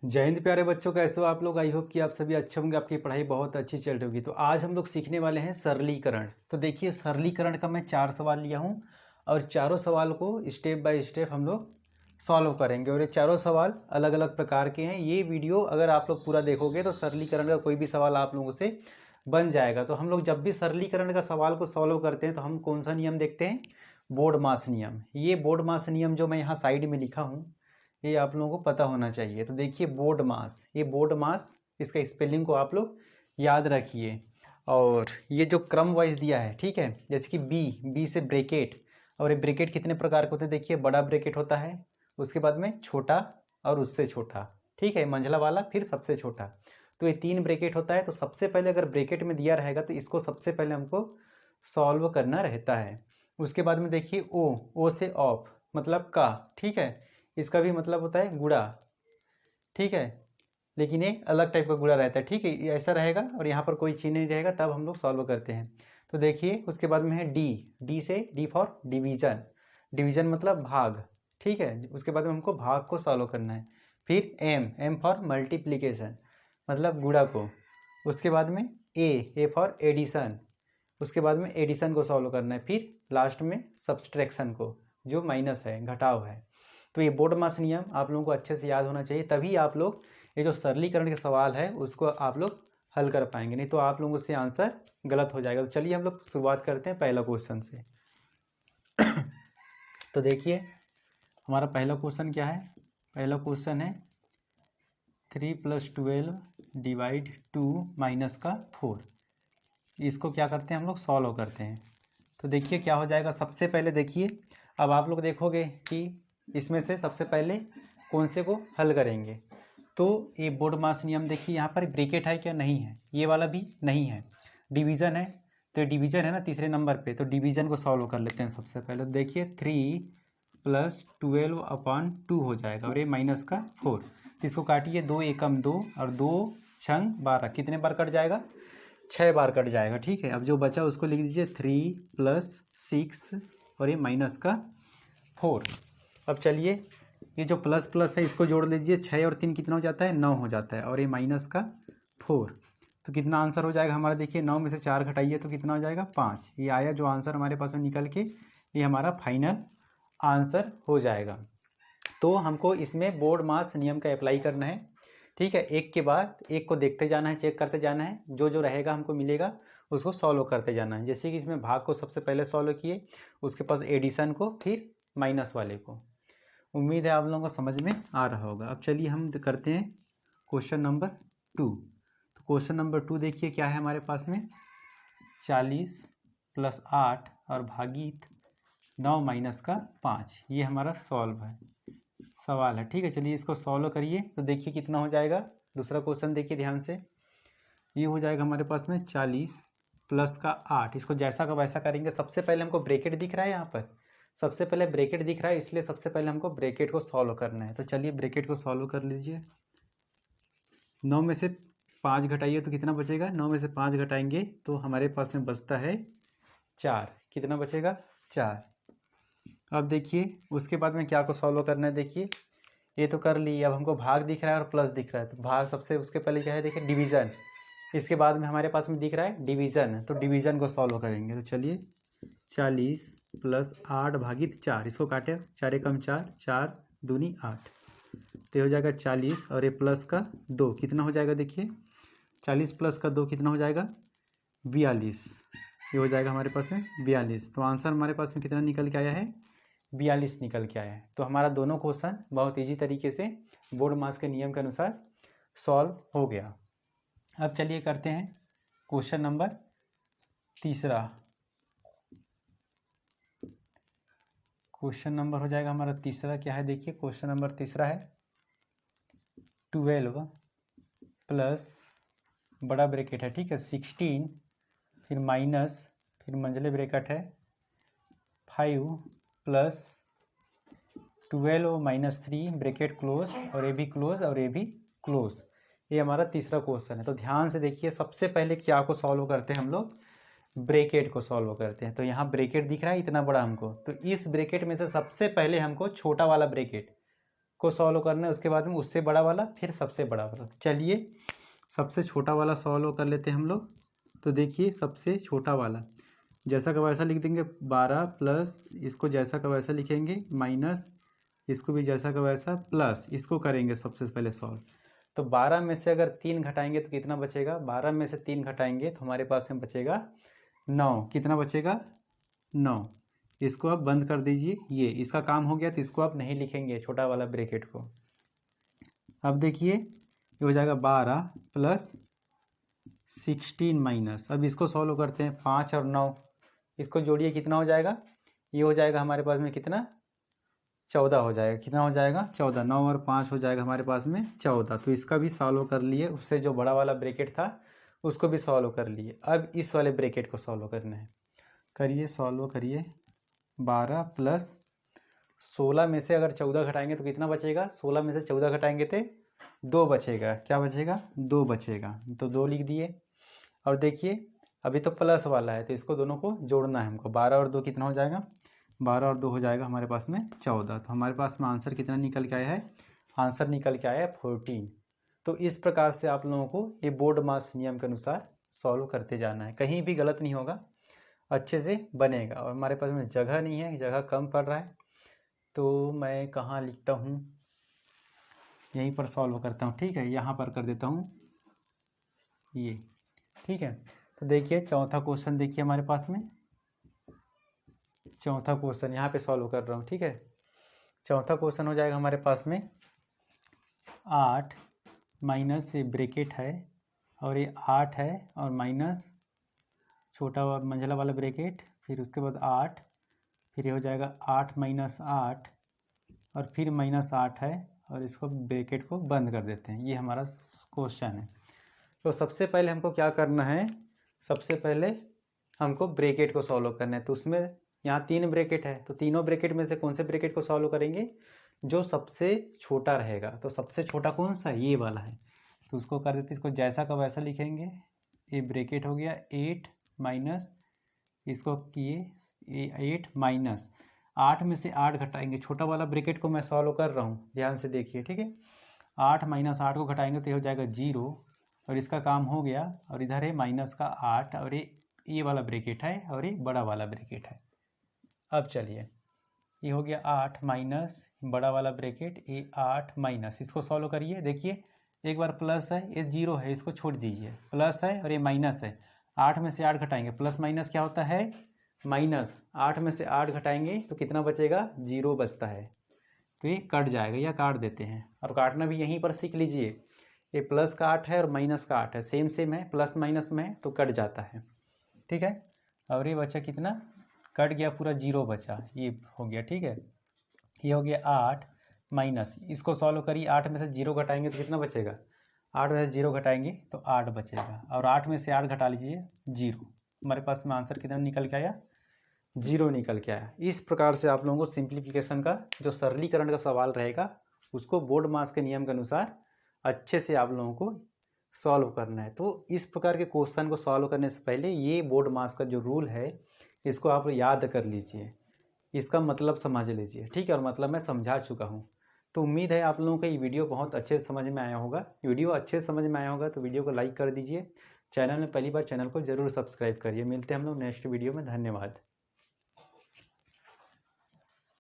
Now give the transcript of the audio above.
जय हिंद प्यारे बच्चों, कैसे हो आप लोग। आई होप कि आप सभी अच्छे होंगे, आपकी पढ़ाई बहुत अच्छी चल रही होगी। तो आज हम लोग सीखने वाले हैं सरलीकरण। तो देखिए, सरलीकरण का मैं 4 सवाल लिया हूँ और चारों सवाल को स्टेप बाय स्टेप हम लोग सॉल्व करेंगे। और ये चारों सवाल अलग अलग प्रकार के हैं। ये वीडियो अगर आप लोग पूरा देखोगे तो सरलीकरण का कोई भी सवाल आप लोगों से बन जाएगा। तो हम लोग जब भी सरलीकरण का सवाल को सॉल्व करते हैं तो हम कौन सा नियम देखते हैं? बोर्ड मास नियम। ये बोर्ड मास नियम जो मैं यहाँ साइड में लिखा हूँ, ये आप लोगों को पता होना चाहिए। तो देखिए, बोर्ड मास, ये बोर्ड मास, इसका स्पेलिंग को आप लोग याद रखिए। और ये जो क्रम वाइज दिया है, ठीक है, जैसे कि बी से ब्रैकेट। और ये ब्रैकेट कितने प्रकार के होते हैं? देखिए, बड़ा ब्रैकेट होता है, उसके बाद में छोटा और उससे छोटा, ठीक है, मंझला वाला, फिर सबसे छोटा। तो ये 3 ब्रैकेट होता है। तो सबसे पहले अगर ब्रैकेट में दिया रहेगा तो इसको सबसे पहले हमको सॉल्व करना रहता है। उसके बाद में देखिए, ओ से ऑफ मतलब का, ठीक है, इसका भी मतलब होता है गुणा, ठीक है, लेकिन ये अलग टाइप का गुणा रहता है, ठीक है, ये ऐसा रहेगा और यहाँ पर कोई चिन्ह नहीं रहेगा, तब हम लोग सॉल्व करते हैं। तो देखिए, उसके बाद में है डी से डी फॉर डिवीजन। डिवीजन मतलब भाग, ठीक है। उसके बाद में हमको भाग को सॉल्व करना है। फिर एम फॉर मल्टीप्लीकेशन मतलब गुणा को। उसके बाद में ए फॉर एडिशन, उसके बाद में एडिशन को सॉल्व करना है। फिर लास्ट में सब्सट्रैक्शन को, जो माइनस है, घटाव है। तो ये बोर्ड मास नियम आप लोगों को अच्छे से याद होना चाहिए, तभी आप लोग ये जो सरलीकरण के सवाल है उसको आप लोग हल कर पाएंगे, नहीं तो आप लोगों से आंसर गलत हो जाएगा। तो चलिए हम लोग शुरुआत करते हैं पहला क्वेश्चन से। तो देखिए, हमारा पहला क्वेश्चन क्या है? पहला क्वेश्चन है 3 + 12 डिवाइड 2 माइनस का 4। इसको क्या करते हैं हम लोग? सॉल्व करते हैं। तो देखिए क्या हो जाएगा। सबसे पहले देखिए, अब आप लोग देखोगे कि इसमें से सबसे पहले कौन से को हल करेंगे। तो ये बोर्ड मास नियम देखिए, यहाँ पर ब्रैकेट है क्या? नहीं है। ये वाला भी नहीं है। डिवीज़न है, तो डिवीज़न है ना तीसरे नंबर पे, तो डिवीज़न को सॉल्व कर लेते हैं सबसे पहले। तो देखिए 3 + 12/2 हो जाएगा और ये माइनस का 4। इसको काटिए, 2 एकम 2 और 2 छंग 12, कितने बार कट जाएगा? 6 बार कट जाएगा, ठीक है। अब जो बचा उसको लिख दीजिए 3 + 6 और ये माइनस का 4। अब चलिए, ये जो प्लस प्लस है इसको जोड़ लीजिए, 6 और 3 कितना हो जाता है? 9 हो जाता है, और ये माइनस का 4। तो कितना आंसर हो जाएगा हमारा? देखिए, 9 में से 4 घटाइए तो कितना हो जाएगा? 5। ये आया जो आंसर हमारे पास में निकल के, ये हमारा फाइनल आंसर हो जाएगा। तो हमको इसमें बोर्ड मास नियम का अप्लाई करना है, ठीक है। एक के बाद एक को देखते जाना है, चेक करते जाना है, जो जो रहेगा हमको मिलेगा उसको सॉल्व करते जाना है। जैसे कि इसमें भाग को सबसे पहले सॉल्व किए, उसके पास एडिशन को, फिर माइनस वाले को। उम्मीद है आप लोगों को समझ में आ रहा होगा। अब चलिए हम करते हैं क्वेश्चन नंबर 2। तो क्वेश्चन नंबर 2 देखिए क्या है हमारे पास में, 40 + 8 और भागित 9 माइनस का 5। ये हमारा सॉल्व है, सवाल है, ठीक है। चलिए इसको सॉल्व करिए। तो देखिए कितना हो जाएगा। दूसरा क्वेश्चन देखिए ध्यान से, ये हो जाएगा हमारे पास में 40 + का 8। इसको जैसा का वैसा करेंगे। सबसे पहले हमको ब्रैकेट दिख रहा है, यहाँ पर सबसे पहले ब्रैकेट दिख रहा है, इसलिए सबसे पहले हमको ब्रैकेट को सॉल्व करना है। तो चलिए ब्रैकेट को सॉल्व कर लीजिए। 9 में से 5 घटाइए तो कितना बचेगा? 9 में से 5 घटाएंगे तो हमारे पास में बचता है 4। कितना बचेगा? 4। अब देखिए उसके बाद में क्या को सॉल्व करना है। देखिए ये तो कर ली। अब हमको भाग दिख रहा है और प्लस दिख रहा है, तो भाग सबसे उसके पहले क्या है? देखिए डिवीज़न। इसके बाद में हमारे पास में दिख रहा है डिवीज़न, तो डिवीज़न को सॉल्व करेंगे। तो चलिए 40 + 8 भागित 4, इसको काटे, 4 एकम 4, 4 दूनी 8, तो ये हो जाएगा 40 और ये प्लस का 2 कितना हो जाएगा? देखिए 40 + का 2 कितना हो जाएगा? 42। ये हो जाएगा हमारे पास में 42। तो आंसर हमारे पास में कितना निकल के आया है? 42 निकल के आया है। तो हमारा दोनों क्वेश्चन बहुत ईजी तरीके से बोर्ड मास के नियम के अनुसार सॉल्व हो गया। अब चलिए करते हैं क्वेश्चन नंबर तीसरा। क्वेश्चन नंबर हो जाएगा हमारा तीसरा, क्या है देखिए, क्वेश्चन नंबर तीसरा है 12 + बड़ा ब्रैकेट है, ठीक है, 16, फिर माइनस, फिर मंझले ब्रैकेट है 5 + 12 - 3 ब्रैकेट क्लोज, और ये भी क्लोज और ये भी क्लोज। ये हमारा तीसरा क्वेश्चन है। तो ध्यान से देखिए, सबसे पहले क्या को सॉल्व करते हैं हम लोग? ब्रैकेट को सॉल्व करते हैं। तो यहाँ ब्रैकेट दिख रहा है इतना बड़ा हमको, तो इस ब्रैकेट में से सबसे पहले हमको छोटा वाला ब्रैकेट को सॉल्व करना है, उसके बाद में उससे बड़ा वाला, फिर सबसे बड़ा वाला। चलिए सबसे छोटा वाला सॉल्व कर लेते हैं हम लोग। तो देखिए सबसे छोटा वाला जैसा का वैसा लिख देंगे 12 प्लस इसको जैसा का वैसा लिखेंगे माइनस इसको भी जैसा का वैसा प्लस इसको करेंगे सबसे पहले सॉल्व। तो 12 में से अगर 3 घटाएंगे तो कितना बचेगा, 12 में से 3 घटाएंगे तो हमारे पास में बचेगा 9। कितना बचेगा 9। इसको आप बंद कर दीजिए, ये इसका काम हो गया। तो इसको आप नहीं लिखेंगे छोटा वाला ब्रैकेट को। अब देखिए ये हो जाएगा 12 प्लस 16 माइनस, अब इसको सॉल्व करते हैं 5 और 9 इसको जोड़िए कितना हो जाएगा, ये हो जाएगा हमारे पास में कितना 14 हो जाएगा। कितना हो जाएगा 14, 9 और 5 हो जाएगा हमारे पास में 14। तो इसका भी सॉल्व कर लिए, उससे जो बड़ा वाला ब्रैकेट था उसको भी सॉल्व कर लिए। अब इस वाले ब्रैकेट को सॉल्व करना है, करिए सॉल्व करिए। 12 प्लस 16 में से अगर 14 घटाएंगे तो कितना बचेगा, 16 में से 14 घटाएंगे तो 2 बचेगा। क्या बचेगा 2 बचेगा, तो 2 लिख दिए। और देखिए अभी तो प्लस वाला है तो इसको दोनों को जोड़ना है हमको। 12 और 2 कितना हो जाएगा, 12 और 2 हो जाएगा हमारे पास में 14। तो हमारे पास में आंसर कितना निकल के आया है, आंसर निकल के आया है 14। तो इस प्रकार से आप लोगों को ये बोर्ड मास नियम के अनुसार सॉल्व करते जाना है, कहीं भी गलत नहीं होगा, अच्छे से बनेगा। और हमारे पास में जगह नहीं है, जगह कम पड़ रहा है, तो मैं कहाँ लिखता हूँ, यहीं पर सॉल्व करता हूँ। ठीक है, यहाँ पर कर देता हूँ ये। ठीक है, तो देखिए चौथा क्वेश्चन देखिए हमारे पास में, चौथा क्वेश्चन यहाँ पे सॉल्व कर रहा हूँ। ठीक है, चौथा क्वेश्चन हो जाएगा हमारे पास में 8 माइनस ये ब्रैकेट है और ये 8 है और माइनस छोटा मंझला वाला ब्रैकेट, फिर उसके बाद 8, फिर ये हो जाएगा 8 माइनस 8 और फिर माइनस 8 है और इसको ब्रैकेट को बंद कर देते हैं। ये हमारा क्वेश्चन है। तो सबसे पहले हमको क्या करना है, सबसे पहले हमको ब्रैकेट को सॉल्व करना है। तो उसमें यहाँ 3 ब्रैकेट है, तो तीनों ब्रैकेट में से कौन से ब्रैकेट को सॉल्व करेंगे, जो सबसे छोटा रहेगा। तो सबसे छोटा कौन सा है, ये वाला है। तो उसको कर देते, इसको जैसा का वैसा लिखेंगे। ये ब्रैकेट हो गया 8 माइनस इसको किए 8 माइनस 8 में से 8 घटाएंगे, छोटा वाला ब्रैकेट को मैं सॉल्व कर रहा हूँ, ध्यान से देखिए। ठीक है, 8 माइनस 8 को घटाएंगे तो ये हो जाएगा 0 और इसका काम हो गया। और इधर है माइनस का 8 और ये वाला ब्रैकेट है और ये बड़ा वाला ब्रैकेट है। अब चलिए ये हो गया 8 माइनस बड़ा वाला ब्रैकेट, ये 8 माइनस, इसको सॉल्व करिए। देखिए एक बार प्लस है, ये 0 है, इसको छोड़ दीजिए, प्लस है और ये माइनस है। 8 में से 8 घटाएंगे, प्लस माइनस क्या होता है माइनस, 8 में से 8 घटाएंगे तो कितना बचेगा 0 बचता है। तो ये कट जाएगा या काट देते हैं, और काटना भी यहीं पर सीख लीजिए। ये प्लस का 8 है और माइनस का 8 है, सेम सेम है, प्लस माइनस में है तो कट जाता है। ठीक है, और ये बचा कितना, कट गया पूरा 0 बचा, ये हो गया। ठीक है, ये हो गया 8 माइनस, इसको सॉल्व करिए। 8 में से 0 घटाएंगे तो कितना बचेगा, 8 में से 0 घटाएंगे तो 8 बचेगा, और 8 में से 8 घटा लीजिए 0। हमारे पास में आंसर कितना निकल के आया, 0 निकल के आया। इस प्रकार से आप लोगों को सिंप्लीफिकेशन का जो सरलीकरण का सवाल रहेगा उसको बोर्ड मास के नियम के अनुसार अच्छे से आप लोगों को सॉल्व करना है। तो इस प्रकार के क्वेश्चन को सॉल्व करने से पहले ये बोर्ड मास का जो रूल है इसको आप याद कर लीजिए, इसका मतलब समझ लीजिए। ठीक है, और मतलब मैं समझा चुका हूँ। तो उम्मीद है आप लोगों को ये वीडियो बहुत अच्छे से समझ में आया होगा। वीडियो अच्छे से समझ में आया होगा तो वीडियो को लाइक कर दीजिए, चैनल में पहली बार चैनल को ज़रूर सब्सक्राइब करिए। मिलते हैं हम लोग नेक्स्ट वीडियो में, धन्यवाद।